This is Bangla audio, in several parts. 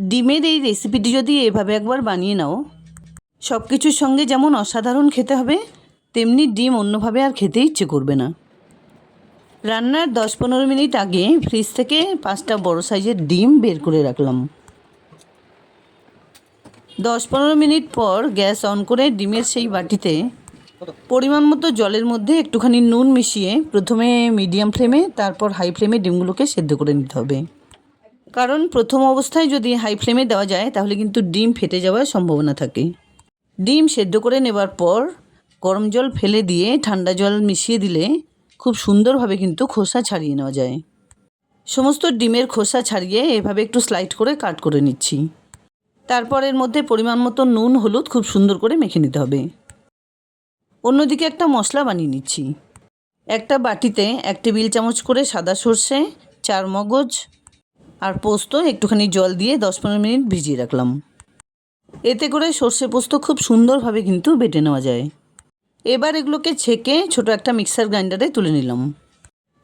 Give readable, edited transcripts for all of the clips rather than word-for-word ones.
ডিমের এই রেসিপিটি যদি এভাবে একবার বানিয়ে নাও, সব কিছুর সঙ্গে যেমন অসাধারণ খেতে হবে, তেমনি ডিম অন্যভাবে আর খেতে ইচ্ছে করবে না। রান্নার 10-15 মিনিট আগে ফ্রিজ থেকে 5টা বড় সাইজের ডিম বের করে রাখলাম। 10-15 মিনিট পর গ্যাস অন করে ডিমের সেই বাটিতে পরিমাণ মতো জলের মধ্যে একটুখানি নুন মিশিয়ে প্রথমে মিডিয়াম ফ্লেমে, তারপর হাই ফ্লেমে ডিমগুলোকে সেদ্ধ করে নিতে হবে। কারণ প্রথম অবস্থায় যদি হাই ফ্লেমে দেওয়া যায় তাহলে কিন্তু ডিম ফেটে যাওয়ার সম্ভাবনা থাকে। ডিম সেদ্ধ করে নেবার পর গরম জল ফেলে দিয়ে ঠান্ডা জল মিশিয়ে দিলে খুব সুন্দরভাবে কিন্তু খোসা ছাড়িয়ে নেওয়া যায়। সমস্ত ডিমের খোসা ছাড়িয়ে এভাবে একটু স্লাইড করে কাট করে নিচ্ছি। তারপর এর মধ্যে পরিমাণ মতো নুন হলুদ খুব সুন্দর করে মেখে নিতে হবে। অন্যদিকে একটা মশলা বানিয়ে নিচ্ছি। একটা বাটিতে 1 টেবিল চামচ করে সাদা সর্ষে, 4 মগজ আর পোস্ত একটুখানি জল দিয়ে 10-15 মিনিট ভিজিয়ে রাখলাম। এতে করে সর্ষে পোস্ত খুব সুন্দরভাবে কিন্তু বেটে নেওয়া যায়। এবার এগুলোকে ছেঁকে ছোট একটা মিক্সার গ্রাইন্ডারে তুলে নিলাম।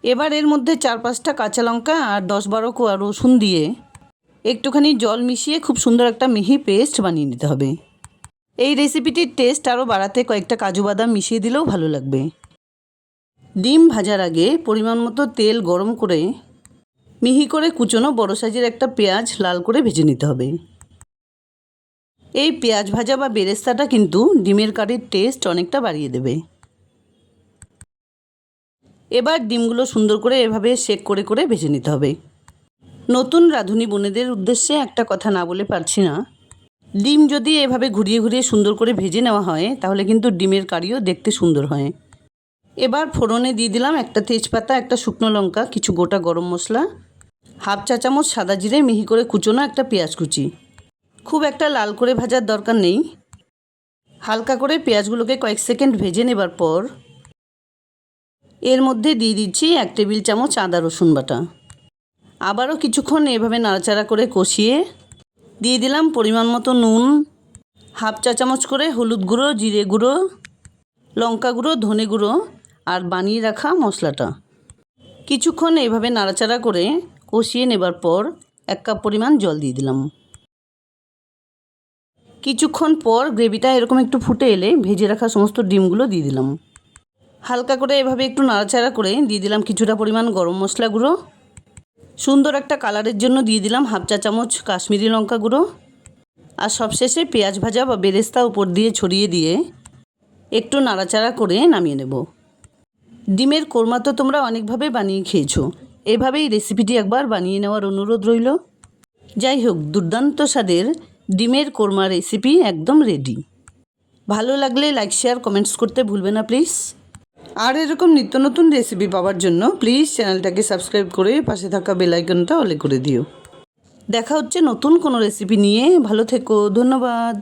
এবার এর মধ্যে 4-5টা কাঁচা লঙ্কা আর 10-12 কোয়া রসুন দিয়ে একটুখানি জল মিশিয়ে খুব সুন্দর একটা মিহি পেস্ট বানিয়ে নিতে হবে। এই রেসিপিটির টেস্ট আরও বাড়াতে কয়েকটা কাজু বাদাম মিশিয়ে দিলেও ভালো লাগবে। ডিম ভাজার আগে পরিমাণ মতো তেল গরম করে মিহি করে কুচনো বড় সাইজের একটা পেঁয়াজ লাল করে ভেজে নিতে হবে। এই পেঁয়াজ ভাজা বা বেরেস্তাটা কিন্তু ডিমের কারির টেস্ট অনেকটা বাড়িয়ে দেবে। এবার ডিমগুলো সুন্দর করে এভাবে শেক করে করে ভেজে নিতে হবে। নতুন রাঁধুনি বোনেদের উদ্দেশ্যে একটা কথা না বলে পারছি না, ডিম যদি এভাবে ঘুরিয়ে ঘুরিয়ে সুন্দর করে ভেজে নেওয়া হয় তাহলে কিন্তু ডিমের কারিও দেখতে সুন্দর হয়। এবার ফোড়নে দিয়ে দিলাম একটা তেজপাতা, একটা শুকনো লঙ্কা, কিছু গোটা গরম মশলা, হাফ চা চামচ সাদা জিরে, মিহি করে কুচোনো একটা পেঁয়াজ কুচি। খুব একটা লাল করে ভাজার দরকার নেই, হালকা করে পেঁয়াজগুলোকে কয়েক সেকেন্ড ভেজে নেবার পর এর মধ্যে দিয়ে দিচ্ছি 1 টেবিল চামচ আদা রসুন বাটা। আবারও কিছুক্ষণ এভাবে নাড়াচাড়া করে কষিয়ে দিয়ে দিলাম পরিমাণ মতো নুন, হাফ চা চামচ করে হলুদ গুঁড়ো, জিরে গুঁড়ো, লঙ্কা গুঁড়ো, ধনে গুঁড়ো আর বানিয়ে রাখা মশলাটা। কিছুক্ষণ এভাবে নাড়াচাড়া করে কষিয়ে নেবার পর 1 কাপ পরিমাণ জল দিয়ে দিলাম। কিছুক্ষণ পর গ্রেভিটা এরকম একটু ফুটে এলে ভেজে রাখা সমস্ত ডিমগুলো দিয়ে দিলাম। হালকা করে এভাবে একটু নাড়াচাড়া করে দিয়ে দিলাম কিছুটা পরিমাণ গরম মশলা গুঁড়ো। সুন্দর একটা কালারের জন্য দিয়ে দিলাম হাফ চা চামচ কাশ্মীরি লঙ্কা গুঁড়ো। আর সবশেষে পেঁয়াজ ভাজা বা বেরেস্তা উপর দিয়ে ছড়িয়ে দিয়ে একটু নাড়াচাড়া করে নামিয়ে নেব। ডিমের কোরমা তো তোমরা অনেকভাবে বানিয়ে খেয়েছো, এভাবেই রেসিপিটি একবার বানিয়ে নেওয়ার অনুরোধ রইল। যাই হোক, দুর্দান্ত স্বাদের ডিমের কোরমা রেসিপি একদম রেডি। ভালো লাগলে লাইক, শেয়ার, কমেন্টস করতে ভুলবে না প্লিজ। আর এরকম নিত্য নতুন রেসিপি পাওয়ার জন্য প্লিজ চ্যানেলটাকে সাবস্ক্রাইব করে পাশে থাকা বেল আইকনটা অলে করে দিও। দেখা হচ্ছে নতুন কোনো রেসিপি নিয়ে। ভালো থেকো, ধন্যবাদ।